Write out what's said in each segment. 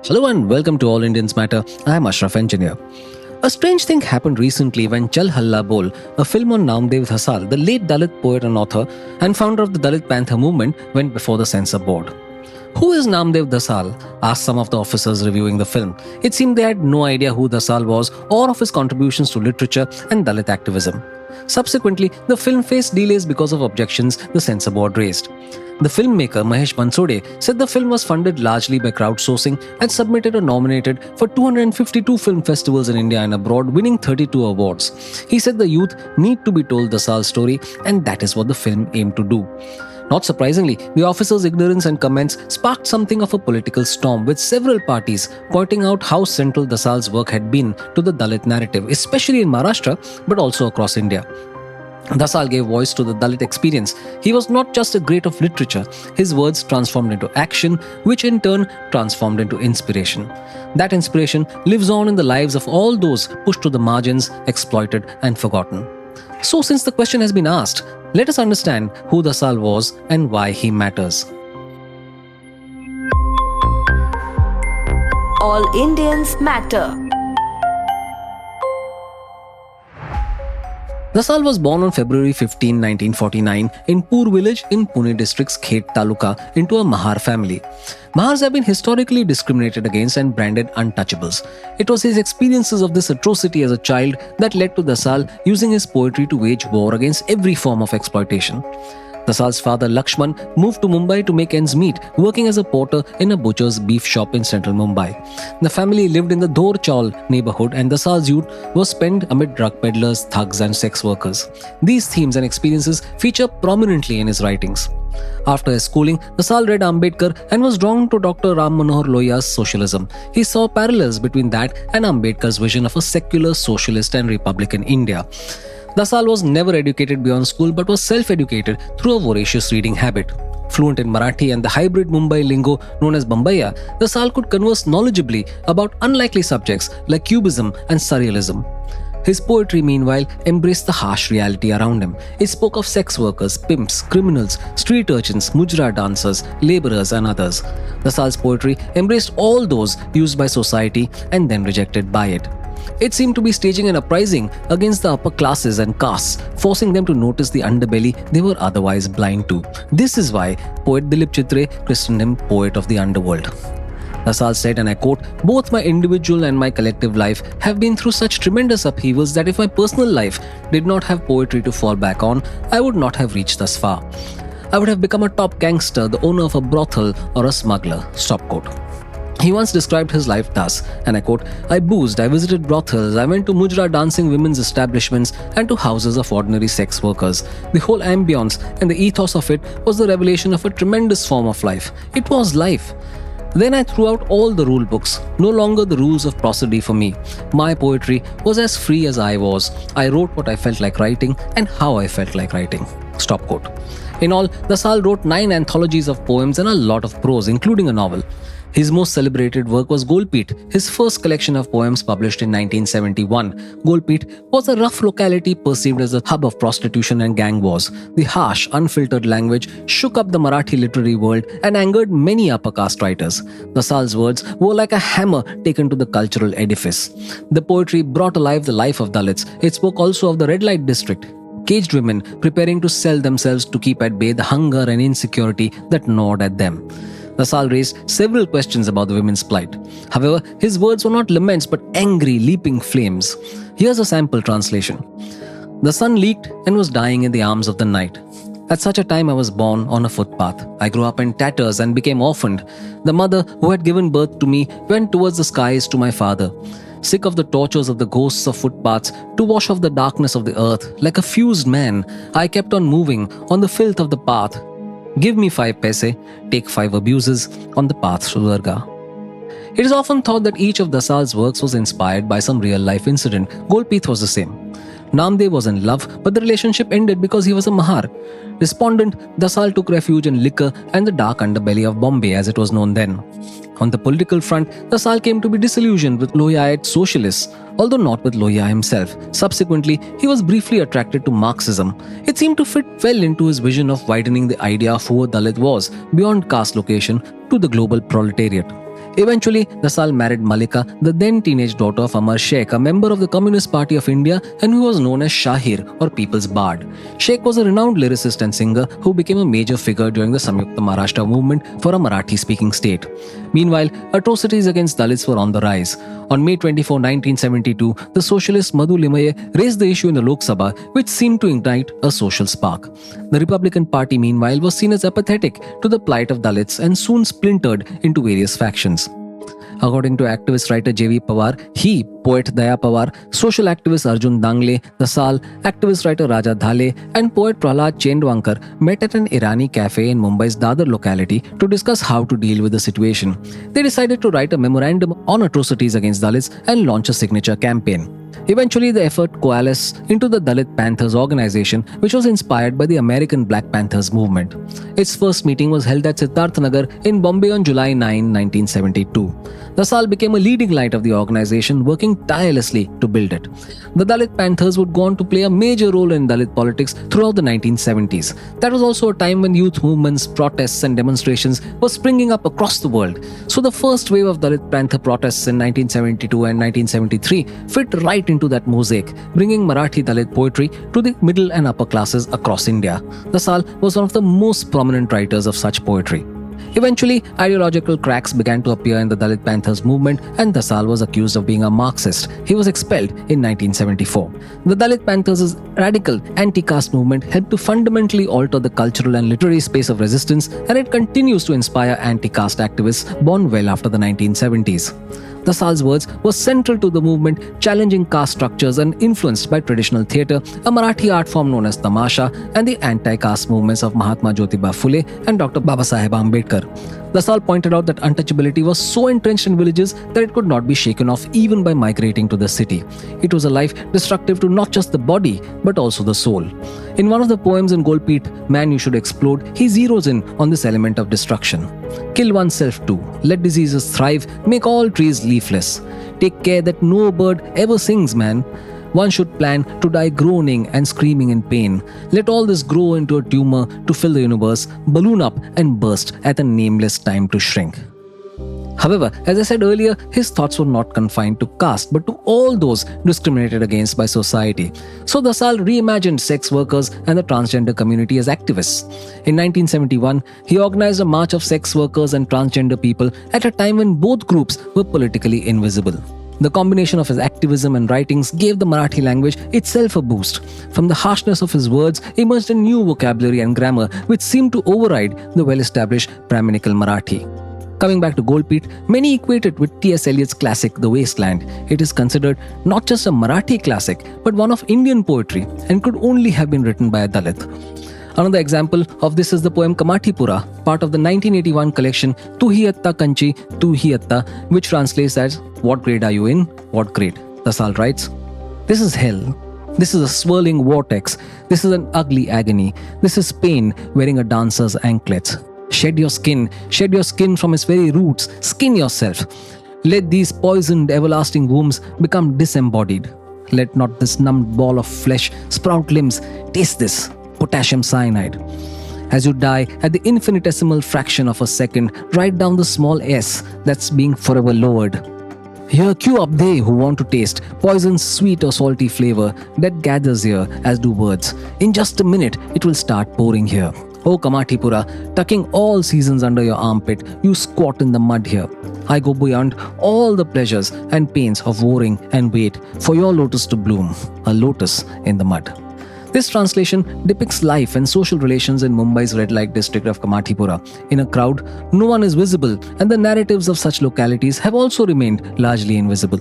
Hello and welcome to All Indians Matter. I am Ashraf Engineer. A strange thing happened recently when Chal Halla Bol, a film on Namdeo Dhasal, the late Dalit poet and author and founder of the Dalit Panther movement, went before the censor board. Who is Namdeo Dhasal? Asked some of the officers reviewing the film. It seemed they had no idea who Dhasal was or of his contributions to literature and Dalit activism. Subsequently, the film faced delays because of objections the censor board raised. The filmmaker Mahesh Bansode said the film was funded largely by crowdsourcing and submitted or nominated for 252 film festivals in India and abroad, winning 32 awards. He said the youth need to be told Dhasal's story, and that is what the film aimed to do. Not surprisingly, the officers' ignorance and comments sparked something of a political storm, with several parties pointing out how central Dhasal's work had been to the Dalit narrative, especially in Maharashtra, but also across India. Dhasal gave voice to the Dalit experience. He was not just a great of literature, his words transformed into action, which in turn transformed into inspiration. That inspiration lives on in the lives of all those pushed to the margins, exploited and forgotten. So since the question has been asked, let us understand who Dhasal was and why he matters. All Indians Matter. Dhasal was born on February 15, 1949 in Pur village in Pune district's Khet Taluka into a Mahar family. Mahars have been historically discriminated against and branded untouchables. It was his experiences of this atrocity as a child that led to Dhasal using his poetry to wage war against every form of exploitation. Dhasal's father Lakshman moved to Mumbai to make ends meet, working as a porter in a butcher's beef shop in central Mumbai. The family lived in the Dhor Chaul neighborhood, and Dhasal's youth was spent amid drug peddlers, thugs and sex workers. These themes and experiences feature prominently in his writings. After his schooling, Dhasal read Ambedkar and was drawn to Dr. Ram Manohar Lohia's socialism. He saw parallels between that and Ambedkar's vision of a secular, socialist and republican India. Dhasal was never educated beyond school but was self-educated through a voracious reading habit. Fluent in Marathi and the hybrid Mumbai lingo known as Bambaiya, Dhasal could converse knowledgeably about unlikely subjects like cubism and surrealism. His poetry, meanwhile, embraced the harsh reality around him. It spoke of sex workers, pimps, criminals, street urchins, mujra dancers, laborers and others. Dhasal's poetry embraced all those used by society and then rejected by it. It seemed to be staging an uprising against the upper classes and castes, forcing them to notice the underbelly they were otherwise blind to. This is why poet Dilip Chitre christened him Poet of the Underworld. Dhasal said, and I quote, "Both my individual and my collective life have been through such tremendous upheavals that if my personal life did not have poetry to fall back on, I would not have reached thus far. I would have become a top gangster, the owner of a brothel or a smuggler." Stop quote. He once described his life thus, and I quote, "I boozed, I visited brothels, I went to mujra dancing women's establishments and to houses of ordinary sex workers. The whole ambience and the ethos of it was the revelation of a tremendous form of life. It was life. Then I threw out all the rule books, no longer the rules of prosody for me. My poetry was as free as I was. I wrote what I felt like writing and how I felt like writing." Stop quote. In all, Dhasal wrote 9 anthologies of poems and a lot of prose, including a novel. His most celebrated work was Golpeet, his first collection of poems published in 1971. Golpeet was a rough locality perceived as a hub of prostitution and gang wars. The harsh, unfiltered language shook up the Marathi literary world and angered many upper caste writers. Dhasal's words were like a hammer taken to the cultural edifice. The poetry brought alive the life of Dalits. It spoke also of the red light district, caged women preparing to sell themselves to keep at bay the hunger and insecurity that gnawed at them. Dhasal raised several questions about the women's plight. However, his words were not laments but angry, leaping flames. Here's a sample translation. "The sun leaked and was dying in the arms of the night. At such a time I was born on a footpath. I grew up in tatters and became orphaned. The mother who had given birth to me went towards the skies to my father. Sick of the tortures of the ghosts of footpaths, to wash off the darkness of the earth, like a fused man, I kept on moving on the filth of the path. Give me 5 paise, take 5 abuses on the path to Durga." It is often thought that each of Dhasal's works was inspired by some real-life incident. Golpeet was the same. Namdev was in love, but the relationship ended because he was a Mahar. Despondent, Dhasal took refuge in liquor and the dark underbelly of Bombay, as it was known then. On the political front, Dhasal came to be disillusioned with Lohiite socialists, although not with Lohia himself. Subsequently, he was briefly attracted to Marxism. It seemed to fit well into his vision of widening the idea of who a Dalit was, beyond caste location, to the global proletariat. Eventually, Dhasal married Malika, the then teenage daughter of Amar Sheikh, a member of the Communist Party of India and who was known as Shahir or People's Bard. Sheikh was a renowned lyricist and singer who became a major figure during the Samyukta Maharashtra movement for a Marathi-speaking state. Meanwhile, atrocities against Dalits were on the rise. On May 24, 1972, the socialist Madhu Limaye raised the issue in the Lok Sabha, which seemed to ignite a social spark. The Republican Party, meanwhile, was seen as apathetic to the plight of Dalits and soon splintered into various factions. According to activist writer J.V. Pawar, he, poet Daya Pawar, social activist Arjun Dangle, Dhasal, activist writer Raja Dhale, and poet Prahlad Chendwankar met at an Irani cafe in Mumbai's Dadar locality to discuss how to deal with the situation. They decided to write a memorandum on atrocities against Dalits and launch a signature campaign. Eventually, the effort coalesced into the Dalit Panthers organization, which was inspired by the American Black Panthers movement. Its first meeting was held at Siddharth Nagar in Bombay on July 9, 1972. Dhasal became a leading light of the organization, working tirelessly to build it. The Dalit Panthers would go on to play a major role in Dalit politics throughout the 1970s. That was also a time when youth movements, protests, and demonstrations were springing up across the world. So the first wave of Dalit Panther protests in 1972 and 1973 fit right into that mosaic, bringing Marathi Dalit poetry to the middle and upper classes across India. Dhasal was one of the most prominent writers of such poetry. Eventually, ideological cracks began to appear in the Dalit Panthers movement and Dhasal was accused of being a Marxist. He was expelled in 1974. The Dalit Panthers' radical anti-caste movement helped to fundamentally alter the cultural and literary space of resistance, and it continues to inspire anti-caste activists born well after the 1970s. Dhasal's words were central to the movement, challenging caste structures and influenced by traditional theatre, a Marathi art form known as tamasha, and the anti-caste movements of Mahatma Jyotiba Phule and Dr. Babasaheb Ambedkar. Dhasal pointed out that untouchability was so entrenched in villages that it could not be shaken off even by migrating to the city. It was a life destructive to not just the body, but also the soul. In one of the poems in Golpit, Man You Should Explode, he zeroes in on this element of destruction. Kill oneself too, let diseases thrive, make all trees leafless. Take care that no bird ever sings, man. One should plan to die groaning and screaming in pain. Let all this grow into a tumor to fill the universe, balloon up and burst at a nameless time to shrink. However, as I said earlier, his thoughts were not confined to caste, but to all those discriminated against by society. So Dhasal reimagined sex workers and the transgender community as activists. In 1971, he organized a march of sex workers and transgender people at a time when both groups were politically invisible. The combination of his activism and writings gave the Marathi language itself a boost. From the harshness of his words emerged a new vocabulary and grammar which seemed to override the well-established Brahminical Marathi. Coming back to Golpit, many equate it with T.S. Eliot's classic The Wasteland. It is considered not just a Marathi classic, but one of Indian poetry and could only have been written by a Dalit. Another example of this is the poem Kamathipura, part of the 1981 collection Tu Hi Atta Kanchi, Tu Hi Atta, which translates as What grade are you in? What grade? Dhasal writes, This is hell. This is a swirling vortex. This is an ugly agony. This is pain wearing a dancer's anklets. Shed your skin from its very roots. Skin yourself. Let these poisoned everlasting wombs become disembodied. Let not this numbed ball of flesh sprout limbs. Taste this. Potassium cyanide. As you die at the infinitesimal fraction of a second, write down the small s that's being forever lowered. Here queue up they who want to taste poison's sweet or salty flavor that gathers here as do words. In just a minute, it will start pouring here. O Kamathipura, tucking all seasons under your armpit, you squat in the mud here. I go beyond all the pleasures and pains of warring and wait for your lotus to bloom, a lotus in the mud. This translation depicts life and social relations in Mumbai's red light district of Kamathipura. In a crowd, no one is visible, and the narratives of such localities have also remained largely invisible.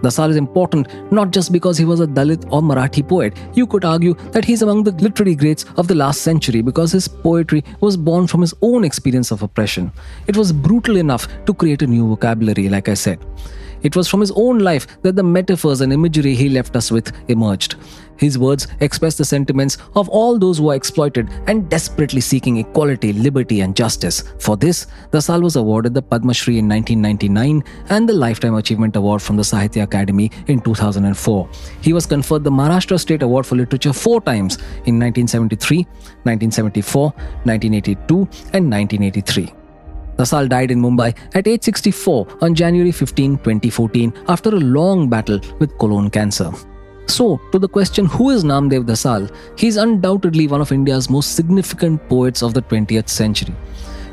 Dhasal is important not just because he was a Dalit or Marathi poet. You could argue that he's among the literary greats of the last century because his poetry was born from his own experience of oppression. It was brutal enough to create a new vocabulary, like I said. It was from his own life that the metaphors and imagery he left us with emerged. His words express the sentiments of all those who are exploited and desperately seeking equality, liberty, and justice. For this, Dhasal was awarded the Padma Shri in 1999 and the Lifetime Achievement Award from the Sahitya Academy in 2004. He was conferred the Maharashtra State Award for Literature 4 times in 1973, 1974, 1982, and 1983. Dhasal died in Mumbai at age 64 on January 15, 2014 after a long battle with colon cancer. So, to the question, who is Namdeo Dhasal? He is undoubtedly one of India's most significant poets of the 20th century.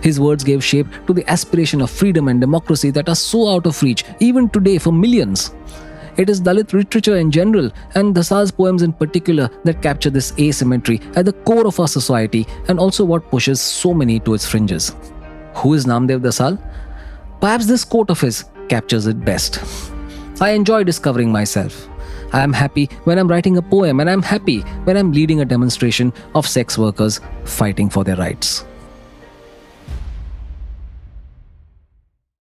His words gave shape to the aspiration of freedom and democracy that are so out of reach, even today, for millions. It is Dalit literature in general, and Dhasal's poems in particular, that capture this asymmetry at the core of our society and also what pushes so many to its fringes. Who is Namdeo Dhasal? Perhaps this quote of his captures it best. I enjoy discovering myself. I am happy when I'm writing a poem, and I'm happy when I'm leading a demonstration of sex workers fighting for their rights.